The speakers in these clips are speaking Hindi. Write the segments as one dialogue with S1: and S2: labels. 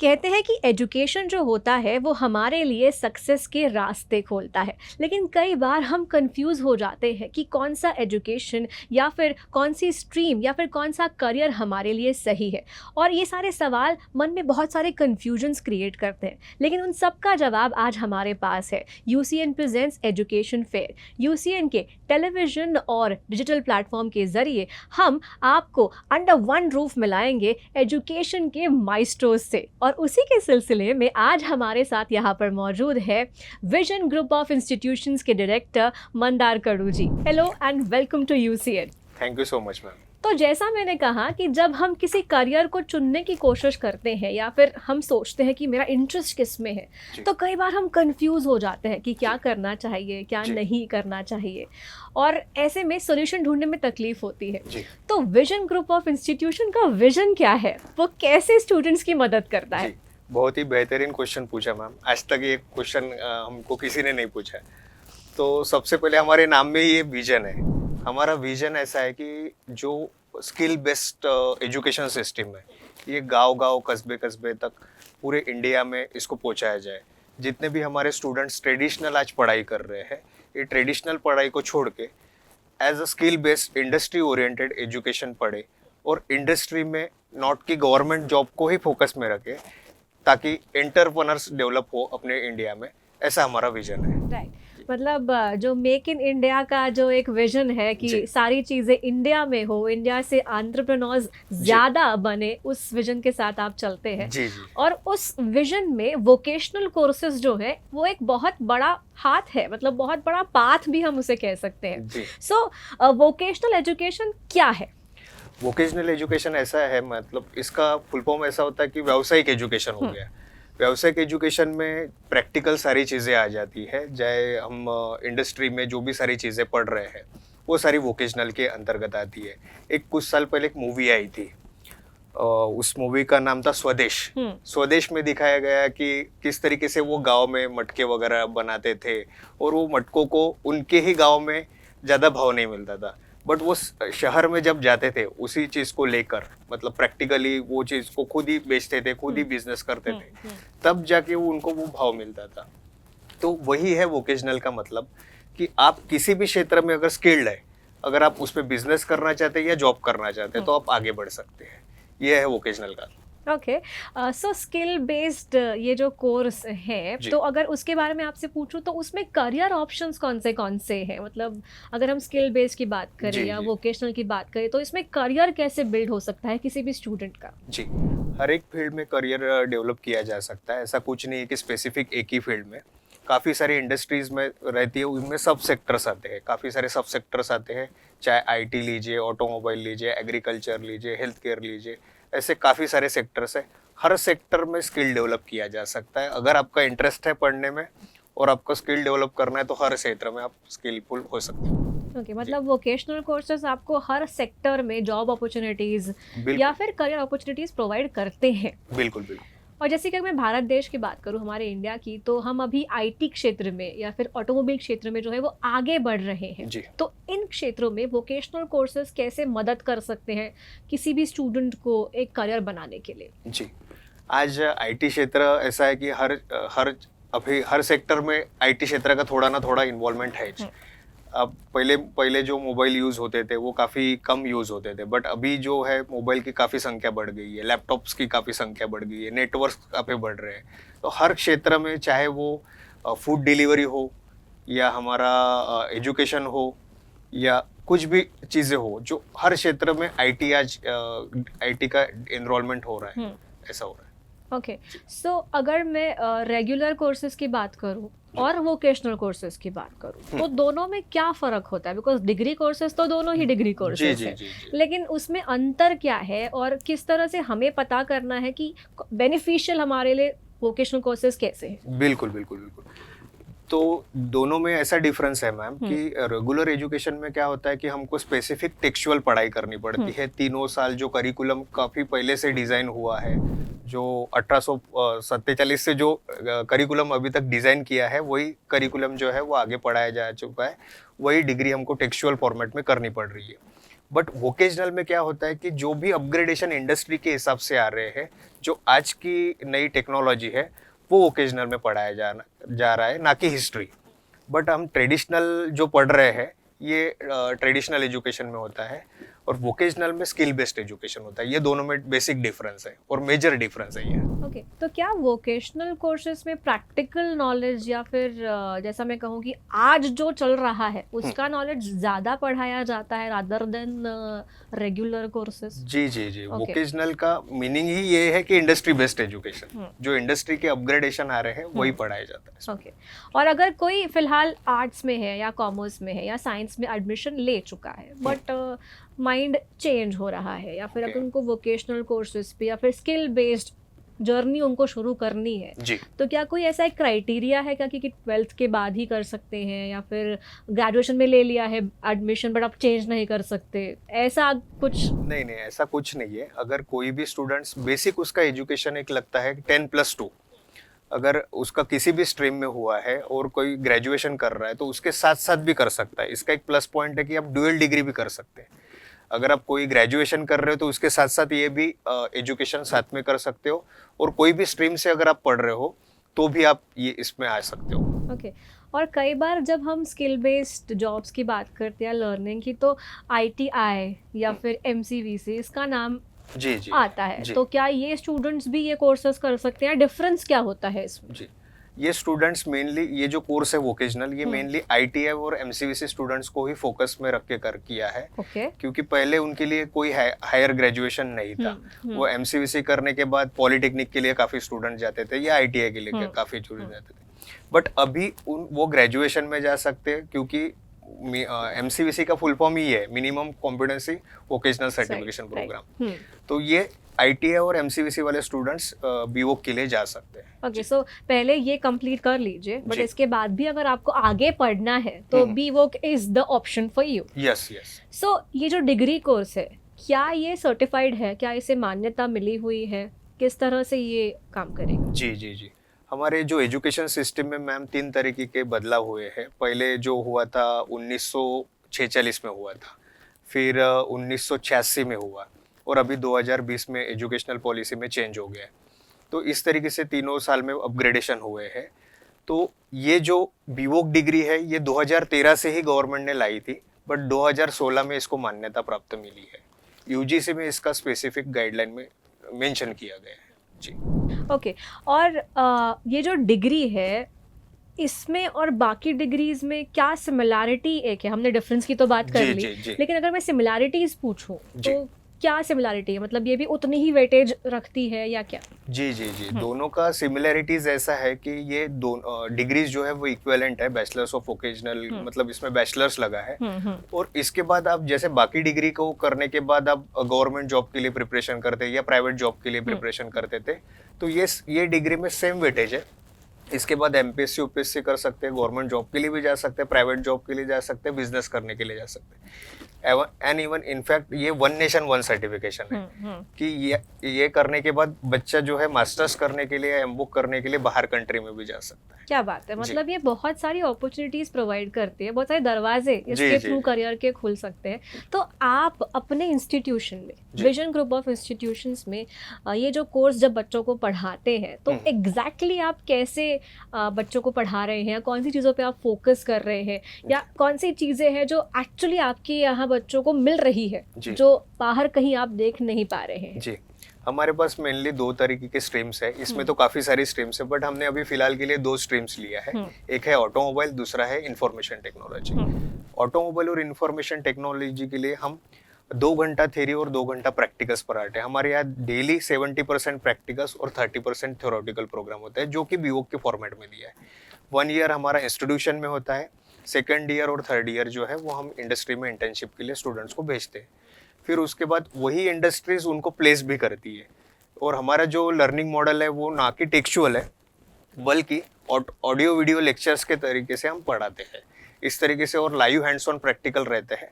S1: कहते हैं कि एजुकेशन जो होता है वो हमारे लिए सक्सेस के रास्ते खोलता है, लेकिन कई बार हम कंफ्यूज हो जाते हैं कि कौन सा एजुकेशन या फिर कौन सी स्ट्रीम या फिर कौन सा करियर हमारे लिए सही है। और ये सारे सवाल मन में बहुत सारे कन्फ्यूजन्स क्रिएट करते हैं, लेकिन उन सब का जवाब आज हमारे पास है। UCN presents education fair. UCN के टेलीविज़न और डिजिटल प्लेटफॉर्म के ज़रिए हम आपको अंडर वन रूफ मिलाएंगे एजुकेशन के माइस्ट्रोज से। और उसी के सिलसिले में आज हमारे साथ यहाँ पर मौजूद है विजन ग्रुप ऑफ इंस्टीट्यूशंस के director Mandar Kadu ji. Hello and welcome to UCN.
S2: Thank you so much ma'am.
S1: तो जैसा मैंने कहा कि जब हम किसी करियर को चुनने की कोशिश करते हैं या फिर हम सोचते हैं कि मेरा इंटरेस्ट किस में है, तो कई बार हम कंफ्यूज हो जाते हैं कि क्या करना चाहिए, क्या नहीं करना चाहिए, और ऐसे में सॉल्यूशन ढूंढने में तकलीफ होती है। तो विजन ग्रुप ऑफ इंस्टीट्यूशन का विजन क्या है, वो कैसे स्टूडेंट्स की मदद करता है?
S2: बहुत ही बेहतरीन क्वेश्चन पूछा मैम। आज तक ये क्वेश्चन हमको किसी ने नहीं पूछा। तो सबसे पहले हमारे नाम में ये विजन है। हमारा विजन ऐसा है कि जो स्किल बेस्ड एजुकेशन सिस्टम है ये गांव-गांव, कस्बे-कस्बे तक पूरे इंडिया में इसको पहुंचाया जाए। जितने भी हमारे स्टूडेंट्स ट्रेडिशनल आज पढ़ाई कर रहे हैं, ये ट्रेडिशनल पढ़ाई को छोड़ के as a skill based industry oriented education पढ़े और इंडस्ट्री में नॉट की गवर्नमेंट जॉब को ही फोकस में रखे, ताकि एंटरप्रेन्योर्स डेवलप हो अपने इंडिया में। ऐसा हमारा विजन है।
S1: राइट, मतलब जो मेक इन इंडिया का जो एक विजन है कि सारी चीज़ें इंडिया में हो, इंडिया से एंटरप्रेन्योर्स ज़्यादा बने, उस विजन के साथ आप चलते हैं।
S2: जी।
S1: और उस विजन में वोकेशनल कोर्सेज जो है वो एक बहुत बड़ा हाथ है, मतलब बहुत बड़ा पाथ भी हम उसे कह सकते हैं। सो वोकेशनल एजुकेशन क्या है?
S2: वोकेशनल एजुकेशन ऐसा है, मतलब इसका फुल फॉर्म ऐसा होता है कि व्यावसायिक एजुकेशन हो गया। व्यावसायिक एजुकेशन में प्रैक्टिकल सारी चीज़ें आ जाती है। चाहे हम इंडस्ट्री में जो भी सारी चीज़ें पढ़ रहे हैं वो सारी वोकेशनल के अंतर्गत आती है। एक कुछ साल पहले एक मूवी आई थी, उस मूवी का नाम था स्वदेश। स्वदेश में दिखाया गया कि किस तरीके से वो गांव में मटके वगैरह बनाते थे और वो मटकों को उनके ही गांव में ज़्यादा भाव नहीं मिलता था, बट वो शहर में जब जाते थे उसी चीज़ को लेकर, मतलब प्रैक्टिकली वो चीज़ को खुद ही बेचते थे, खुद ही बिजनेस करते थे, तब जाके उनको वो भाव मिलता था। तो वही है वोकेशनल का मतलब, कि आप किसी भी क्षेत्र में अगर स्किल्ड है, अगर आप उस पर बिजनेस करना चाहते हैं या जॉब करना चाहते हैं तो आप आगे बढ़ सकते हैं। ये है वोकेशनल का।
S1: ओके, सो स्किल बेस्ड ये जो कोर्स है, तो अगर उसके बारे में आपसे पूछूं तो उसमें करियर ऑप्शंस कौन से हैं? मतलब अगर हम स्किल बेस्ड की बात करें या वोकेशनल की बात करें तो इसमें करियर कैसे बिल्ड हो सकता है किसी भी स्टूडेंट का?
S2: जी, हर एक फील्ड में करियर डेवलप किया जा सकता है। ऐसा कुछ नहीं है कि स्पेसिफिक एक ही फील्ड में। काफ़ी सारी इंडस्ट्रीज में रहती है, उनमें सब सेक्टर्स आते हैं, काफ़ी सारे सब सेक्टर्स आते हैं। चाहे आईटी लीजिए, ऑटोमोबाइल लीजिए, एग्रीकल्चर लीजिए, हेल्थ केयर लीजिए, ऐसे काफ़ी सारे सेक्टर्स हैं। हर सेक्टर में स्किल डेवलप किया जा सकता है। अगर आपका इंटरेस्ट है पढ़ने में और आपको स्किल डेवलप करना है तो हर क्षेत्र में आप स्किलफुल हो सकते हैं।
S1: ओके, मतलब वोकेशनल कोर्सेज आपको हर सेक्टर में जॉब अपॉर्चुनिटीज़ या फिर करियर अपॉर्चुनिटीज़ प्रोवाइड करते हैं।
S2: बिल्कुल।
S1: और जैसे कि अगर मैं भारत देश की बात करूं, हमारे इंडिया की, तो हम अभी आईटी क्षेत्र में या फिर ऑटोमोबाइल क्षेत्र में जो है वो आगे बढ़ रहे हैं। तो इन क्षेत्रों में वोकेशनल कोर्सेज कैसे मदद कर सकते हैं किसी भी स्टूडेंट को एक करियर बनाने के लिए?
S2: जी, आज आईटी क्षेत्र ऐसा है कि अभी हर सेक्टर में आईटी क्षेत्र का थोड़ा ना थोड़ा इन्वॉल्वमेंट है। अब पहले जो मोबाइल यूज़ होते थे वो काफ़ी कम यूज़ होते थे, बट अभी जो है मोबाइल की काफ़ी संख्या बढ़ गई है, लैपटॉप्स की काफ़ी संख्या बढ़ गई है, नेटवर्क काफ़ी बढ़ रहे हैं। तो हर क्षेत्र में, चाहे वो फूड डिलीवरी हो या हमारा एजुकेशन हो या कुछ भी चीज़ें हो, जो हर क्षेत्र में आईटी का एनरोलमेंट हो रहा है, ऐसा हो रहा है।
S1: ओके, सो अगर मैं रेगुलर कोर्सेज की बात करूं और वोकेशनल कोर्सेज की बात करूं तो दोनों में क्या फ़र्क होता है? बिकॉज डिग्री कोर्सेज तो दोनों ही डिग्री कोर्सेज हैं, लेकिन उसमें अंतर क्या है और किस तरह से हमें पता करना है कि बेनिफिशियल हमारे लिए वोकेशनल कोर्सेज कैसे हैं?
S2: बिल्कुल। तो दोनों में ऐसा डिफरेंस है मैम कि रेगुलर एजुकेशन में क्या होता है कि हमको स्पेसिफिक टेक्सचुअल पढ़ाई करनी पड़ती है। 3 साल जो करिकुलम काफ़ी पहले से डिज़ाइन हुआ है, जो 1847 से जो करिकुलम अभी तक डिज़ाइन किया है, वही करिकुलम जो है वो आगे पढ़ाया जा चुका है, वही डिग्री हमको टेक्सचुअल फॉर्मेट में करनी पड़ रही है। बट वोकेशनल में क्या होता है कि जो भी अपग्रेडेशन इंडस्ट्री के हिसाब से आ रहे हैं, जो आज की नई टेक्नोलॉजी है, वो वोकेशनल में पढ़ाया जा रहा है, ना कि हिस्ट्री। बट हम ट्रेडिशनल जो पढ़ रहे हैं ये ट्रेडिशनल एजुकेशन में होता है, और वोकेशनल में स्किल बेस्ड एजुकेशन होता है। ये दोनों में बेसिक डिफरेंस है और मेजर डिफरेंस है ये।
S1: ओके तो क्या वोकेशनल कोर्सेज में प्रैक्टिकल नॉलेज या फिर जैसा मैं कहूँ कि आज जो चल रहा है उसका नॉलेज ज़्यादा पढ़ाया जाता है रादर देन रेगुलर कोर्सेज?
S2: जी जी जी,
S1: Okay.
S2: वोकेशनल का मीनिंग ही ये है कि इंडस्ट्री बेस्ड एजुकेशन, जो इंडस्ट्री के अपग्रेडेशन आ रहे हैं वही पढ़ाया जाता है।
S1: ओके और अगर कोई फिलहाल आर्ट्स में है या कॉमर्स में है या साइंस में एडमिशन ले चुका है बट माइंड चेंज हो रहा है, या फिर अगर
S2: Okay.
S1: उनको वोकेशनल कोर्सेज पे या फिर स्किल बेस्ड जर्नी उनको शुरू करनी है,
S2: जी,
S1: तो क्या कोई ऐसा एक क्राइटेरिया है क्या कि 12th के बाद ही कर सकते हैं, या फिर ग्रेजुएशन में ले लिया है एडमिशन बट आप चेंज नहीं कर सकते, ऐसा कुछ?
S2: नहीं नहीं, ऐसा कुछ नहीं है। अगर कोई भी स्टूडेंट्स बेसिक उसका एजुकेशन एक लगता है 10+2, अगर उसका किसी भी स्ट्रीम में हुआ है और कोई ग्रेजुएशन कर रहा है तो उसके साथ साथ भी कर सकता है। इसका एक प्लस पॉइंट है कि आप ड्यूअल डिग्री भी कर सकते हैं। अगर आप कोई ग्रेजुएशन कर रहे हो तो उसके साथ साथ ये भी एजुकेशन साथ में कर सकते हो, और कोई भी स्ट्रीम से अगर आप पढ़ रहे हो तो भी आप ये इसमें आ सकते हो।
S1: ओके और कई बार जब हम स्किल बेस्ड जॉब्स की बात करते हैं लर्निंग की, तो ITI या फिर MCVC इसका नाम
S2: जी जी
S1: आता है,
S2: जी
S1: तो क्या ये स्टूडेंट्स भी ये कोर्सेज कर सकते हैं? डिफरेंस क्या होता है इसमें?
S2: जी, ये स्टूडेंट्स मेनली, ये जो कोर्स है वोकेशनल, ये मेनली ITI और MCVC स्टूडेंट्स को ही फोकस में रख के कर किया है,
S1: ओके
S2: क्योंकि पहले उनके लिए कोई हायर ग्रेजुएशन नहीं था। वो MCVC करने के बाद पॉलिटेक्निक के लिए काफी स्टूडेंट जाते थे या ITI के लिए काफी स्टूडेंट जाते थे। बट अभी वो ग्रेजुएशन में जा सकते हैं, क्योंकि MCVC का फुल फॉर्म ही है minimum competency vocational certification program. तो ये ITI और MCVC वाले स्टूडेंट्स BVOC के लिए जा सकते हैं।
S1: ओके सो पहले ये कंप्लीट कर लीजिए, बट
S2: जी।
S1: इसके बाद भी अगर आपको आगे पढ़ना है तो BVOC is the option for you.
S2: Yes yes.
S1: So ये जो डिग्री कोर्स है, क्या ये सर्टिफाइड है? क्या इसे मान्यता मिली हुई है? किस तरह से ये काम करेगा?
S2: जी जी जी, हमारे जो एजुकेशन सिस्टम में मैम 3 तरीके के बदलाव हुए हैं। पहले जो हुआ था 1946 में हुआ था, फिर 1986 में हुआ, और अभी 2020 में एजुकेशनल पॉलिसी में चेंज हो गया है। तो इस तरीके से तीनों साल में अपग्रेडेशन हुए हैं। तो ये जो BVOC डिग्री है ये 2013 से ही गवर्नमेंट ने लाई थी, बट 2016 में इसको मान्यता प्राप्त मिली है। UGC में इसका स्पेसिफिक गाइडलाइन में मेंशन किया गया है। जी
S1: ओके और ये जो डिग्री है इसमें और बाकी डिग्रीज में क्या सिमिलैरिटी एक है? हमने डिफरेंस की तो बात कर
S2: जी
S1: ली,
S2: जी जी
S1: लेकिन अगर मैं सिमिलैरिटीज पूछूं
S2: जी।
S1: तो क्या सिमिलैरिटी है? मतलब ये भी उतनी ही वेटेज रखती है या क्या?
S2: जी जी जी, दोनों का सिमिलैरिटीज ऐसा है कि ये दो डिग्रीज जो है वो इक्विवेलेंट है। बैचलर्स ऑफ वोकेशनल, मतलब इसमें बैचलर्स लगा है, और इसके बाद आप जैसे बाकी डिग्री को करने के बाद आप गवर्नमेंट जॉब के लिए प्रिपरेशन करते या प्राइवेट जॉब के लिए प्रिपरेशन करते थे, तो ये डिग्री में सेम वेटेज है। इसके बाद MPSC UPSC कर सकते हैं, गवर्नमेंट जॉब के लिए भी जा सकते हैं, प्राइवेट जॉब के लिए जा सकते हैं, बिजनेस करने के लिए जा सकते हैं। एंड इवन इनफैक्ट ये 1 नेशन 1 सर्टिफिकेशन है कि ये करने के बाद बच्चा जो है मास्टर्स करने के लिए, MBOC करने के लिए बाहर कंट्री में भी जा सकता है।
S1: क्या बात है, मतलब ये बहुत सारी अपॉर्चुनिटीज प्रोवाइड करती है, बहुत सारे दरवाजे इसके
S2: जी,
S1: थ्रू
S2: जी।
S1: करियर के खुल सकते हैं। तो आप अपने इंस्टीट्यूशन में,
S2: जी।
S1: विजन ग्रुप ऑफ इंस्टीट्यूशंस में ये जो कोर्स जब बच्चों को पढ़ाते हैं तो एग्जैक्टली आप कैसे बच्चों को पढ़ा रहे हैं? कौन सी चीज़ों पे आप फोकस कर रहे हैं, या कौन सी चीज़ें हैं जो एक्चुअली आपके यहाँ बच्चों को मिल रही है
S2: जी।
S1: जो बाहर कहीं आप देख नहीं पा रहे हैं?
S2: जी, हमारे पास मेनली 2 तरीके के स्ट्रीम्स है। इसमें तो काफी सारी स्ट्रीम्स है, बट हमने अभी फिलहाल के लिए 2 स्ट्रीम्स लिया है। एक है ऑटोमोबाइल, दूसरा है इंफॉर्मेशन टेक्नोलॉजी। ऑटोमोबाइल और इंफॉर्मेशन टेक्नोलॉजी के लिए हम 2 घंटा थ्योरी और 2 घंटा प्रैक्टिकल्स पढ़ाते हैं। हमारे यहाँ डेली 70% प्रैक्टिकल्स और 30% थ्योरेटिकल प्रोग्राम होता है, जो कि BVOC के फॉर्मेट में दिया है। 1 ईयर हमारा इंस्टीट्यूशन में होता है, 2nd ईयर और 3rd ईयर जो है वो हम इंडस्ट्री में इंटर्नशिप के लिए स्टूडेंट्स को भेजते हैं। फिर उसके बाद वही इंडस्ट्रीज उनको प्लेस भी करती है। और हमारा जो लर्निंग मॉडल है वो ना कि टेक्सचुअल है, बल्कि ऑडियो वीडियो लेक्चर्स के तरीके से हम पढ़ाते हैं। इस तरीके से, और लाइव हैंड्स ऑन प्रैक्टिकल रहते हैं।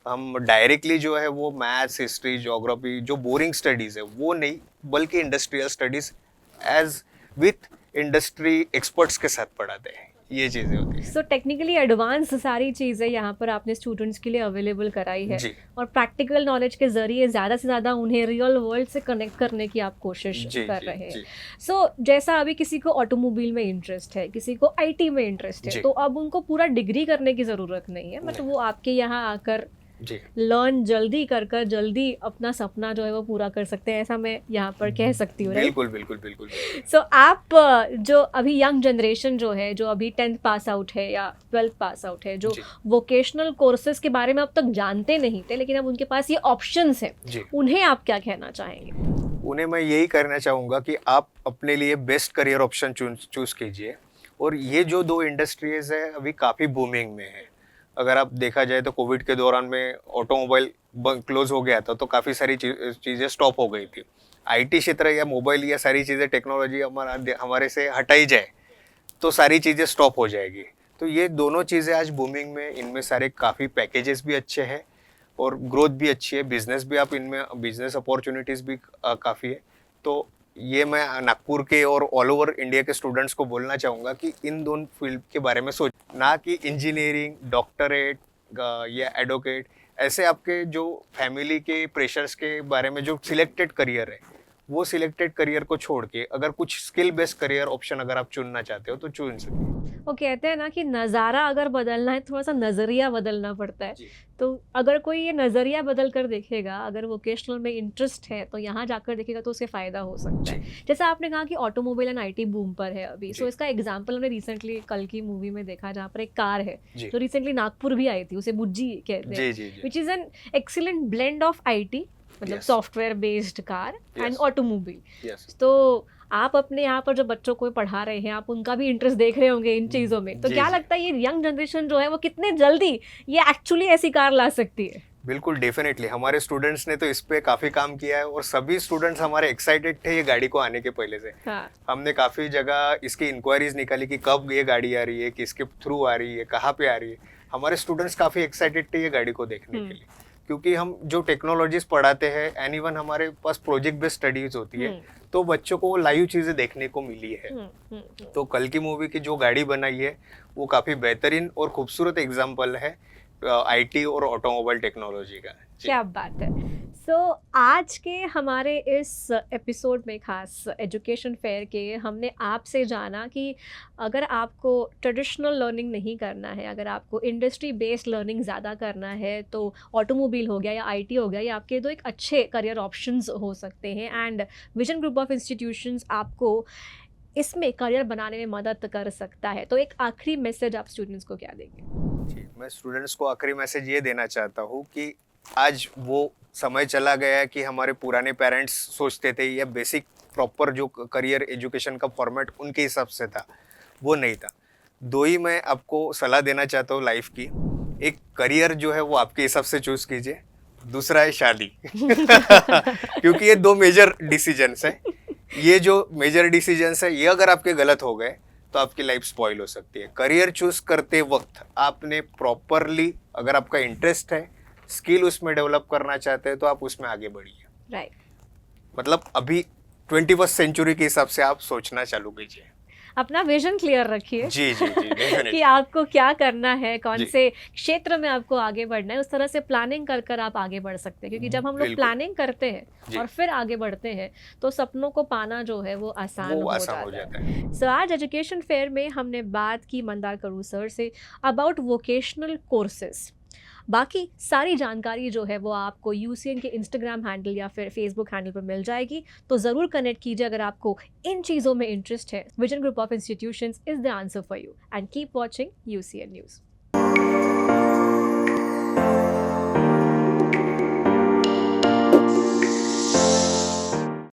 S2: हम डायरेक्टली जो है वो मैथ्स, हिस्ट्री, ज्योग्राफी, जो बोरिंग स्टडीज़ है वो नहीं, बल्कि industrial studies as with industry experts के साथ पढ़ाते हैं। ये चीज़ें होती हैं।
S1: सो टेक्निकली एडवांस सारी चीज़ें यहाँ पर आपने स्टूडेंट्स के लिए अवेलेबल कराई है
S2: जी
S1: और प्रैक्टिकल नॉलेज के ज़रिए ज़्यादा से ज़्यादा उन्हें रियल वर्ल्ड से कनेक्ट करने की आप कोशिश
S2: जी
S1: कर
S2: जी
S1: रहे हैं।
S2: जी
S1: सो जैसा अभी किसी को ऑटोमोबाइल में इंटरेस्ट है, किसी को आईटी में इंटरेस्ट है,
S2: जी।
S1: तो अब उनको पूरा डिग्री करने की ज़रूरत नहीं है, बट
S2: नहीं।
S1: वो आपके यहाँ आकर
S2: जी
S1: लर्न जल्दी कर जल्दी अपना सपना जो है वो पूरा कर सकते हैं, ऐसा मैं यहाँ पर कह सकती हूँ, राइट?
S2: बिल्कुल बिल्कुल बिल्कुल।
S1: सो आप जो अभी यंग जनरेशन जो है, जो अभी 10th पास आउट है या 12th पास आउट है, जो
S2: जी
S1: वोकेशनल कोर्सेज के बारे में अब तक जानते नहीं थे लेकिन अब उनके पास ये ऑप्शंस हैं,
S2: जी,
S1: उन्हें आप क्या कहना चाहेंगे?
S2: उन्हें मैं यही करना चाहूँगा कि आप अपने लिए बेस्ट करियर ऑप्शन चूज कीजिए। और ये जो दो इंडस्ट्रीज है अभी काफ़ी बूमिंग में है। अगर आप देखा जाए तो कोविड के दौरान में ऑटोमोबाइल क्लोज हो गया था तो काफ़ी सारी चीज़ें स्टॉप हो गई थी। आईटी क्षेत्र या मोबाइल या सारी चीज़ें टेक्नोलॉजी हमारे से हटाई जाए तो सारी चीज़ें स्टॉप हो जाएगी। तो ये दोनों चीज़ें आज बूमिंग में, इनमें सारे काफ़ी पैकेजेस भी अच्छे हैं और ग्रोथ भी अच्छी है, बिजनेस भी आप इनमें बिजनेस अपॉर्चुनिटीज़ भी काफ़ी है। तो ये मैं नागपुर के और ऑल ओवर इंडिया के स्टूडेंट्स को बोलना चाहूँगा कि इन दोनों फील्ड के बारे में सोच, ना कि इंजीनियरिंग, डॉक्टरेट या एडवोकेट, ऐसे आपके जो फैमिली के प्रेशर्स के बारे में जो सिलेक्टेड करियर है वो सिलेक्टेड करियर को छोड़ के अगर कुछ स्किल बेस्ड करियर ऑप्शन अगर आप चुनना चाहते हो तो चुन सकते।
S1: वो कहते हैं ना कि नज़ारा अगर बदलना है थोड़ा सा नज़रिया बदलना पड़ता है।
S2: जी।
S1: तो अगर कोई ये नज़रिया बदल कर देखेगा, अगर वोकेशनल में इंटरेस्ट है तो यहाँ जाकर देखेगा तो उसे फ़ायदा हो सकता है। जैसा आपने कहा कि ऑटोमोबाइल एंड आईटी बूम पर है अभी, सो इसका एग्जांपल हमने रिसेंटली कल की मूवी में देखा जहाँ पर एक कार है
S2: जी
S1: जो रिसेंटली नागपुर भी आई थी, उसे बुज्जी कहते हैं,
S2: जी जी जी
S1: which is an excellent blend of IT, मतलब
S2: Yes.
S1: Software based car and
S2: Yes.
S1: Automobile.
S2: Yes
S1: तो आप अपने यहाँ पर जो बच्चों को पढ़ा रहे हैं, आप उनका भी इंटरेस्ट देख रहे होंगे इन चीज़ों में, तो
S2: जी,
S1: क्या
S2: जी।
S1: लगता है ये यंग जनरेशन जो है वो कितने जल्दी ये एक्चुअली ऐसी कार ला सकती है?
S2: बिल्कुल डेफिनेटली हमारे स्टूडेंट्स ने तो इस पे काफ़ी काम किया है और सभी स्टूडेंट्स हमारे एक्साइटेड थे ये गाड़ी को आने के पहले से।
S1: हाँ,
S2: हमने काफ़ी जगह इसकी इंक्वायरीज निकाली कि कब ये गाड़ी आ रही है, किसके थ्रू आ रही है, कहाँ पे आ रही है। हमारे स्टूडेंट्स काफ़ी एक्साइटेड थे ये गाड़ी को देखने के लिए, क्योंकि हम जो टेक्नोलॉजीज पढ़ाते हैं एंड इवन हमारे पास प्रोजेक्ट बेस्ड स्टडीज होती है तो बच्चों को लाइव चीज़ें देखने को मिली है। तो कल की मूवी की जो गाड़ी बनाई है वो काफ़ी बेहतरीन और खूबसूरत एग्जाम्पल है आईटी और ऑटोमोबाइल टेक्नोलॉजी का। जी।
S1: क्या बात है। सो आज के हमारे इस एपिसोड में खास एजुकेशन फेयर के हमने आपसे जाना कि अगर आपको ट्रेडिशनल लर्निंग नहीं करना है, अगर आपको इंडस्ट्री बेस्ड लर्निंग ज़्यादा करना है तो ऑटोमोबाइल हो गया या आईटी हो गया, ये आपके दो एक अच्छे करियर ऑप्शंस हो सकते हैं and vision group of institutions आपको इसमें करियर बनाने में मदद कर सकता है। तो एक आखिरी मैसेज आप स्टूडेंट्स को क्या देंगे?
S2: जी, मैं स्टूडेंट्स को आखिरी मैसेज ये देना चाहता हूँ कि आज वो समय चला गया है कि हमारे पुराने पेरेंट्स सोचते थे या बेसिक प्रॉपर जो करियर एजुकेशन का फॉर्मेट उनके हिसाब से था वो नहीं था। दो ही मैं आपको सलाह देना चाहता हूँ लाइफ की। एक करियर जो है वो आपके हिसाब से चूज कीजिए, दूसरा है शादी क्योंकि ये दो मेजर डिसीजंस हैं। ये जो मेजर डिसीजंस है ये अगर आपके गलत हो गए तो आपकी लाइफ स्पॉइल हो सकती है। करियर चूज करते वक्त आपने प्रॉपरली, अगर आपका इंटरेस्ट है, स्किल उसमें डेवलप करना चाहते हैं तो आप उसमें आगे बढ़िए।
S1: राइट।
S2: मतलब अभी 21st सेंचुरी के हिसाब से आप सोचना चालू कीजिए।
S1: अपना विजन क्लियर रखिए
S2: जी जी जी
S1: कि
S2: definitely।
S1: आपको क्या करना है, कौन
S2: जी।
S1: से क्षेत्र में आपको आगे बढ़ना है, उस तरह से प्लानिंग कर कर आप आगे बढ़ सकते हैं। क्योंकि जब हम लोग
S2: बिल्कुल।
S1: प्लानिंग करते हैं
S2: जी।
S1: और फिर आगे बढ़ते हैं तो सपनों को पाना जो है वो आसान
S2: वो
S1: हो
S2: आसान हो
S1: जाता
S2: जाता
S1: है।
S2: है।
S1: सो आज एजुकेशन फेयर में हमने बात की मंदार करू sir say about vocational courses. बाकी सारी जानकारी जो है वो आपको यूसीएन के इंस्टाग्राम हैंडल या फिर फेसबुक हैंडल पर मिल जाएगी, तो ज़रूर कनेक्ट कीजिए अगर आपको इन चीज़ों में इंटरेस्ट है। Vision group of institutions is the answer for you and keep watching UCN news.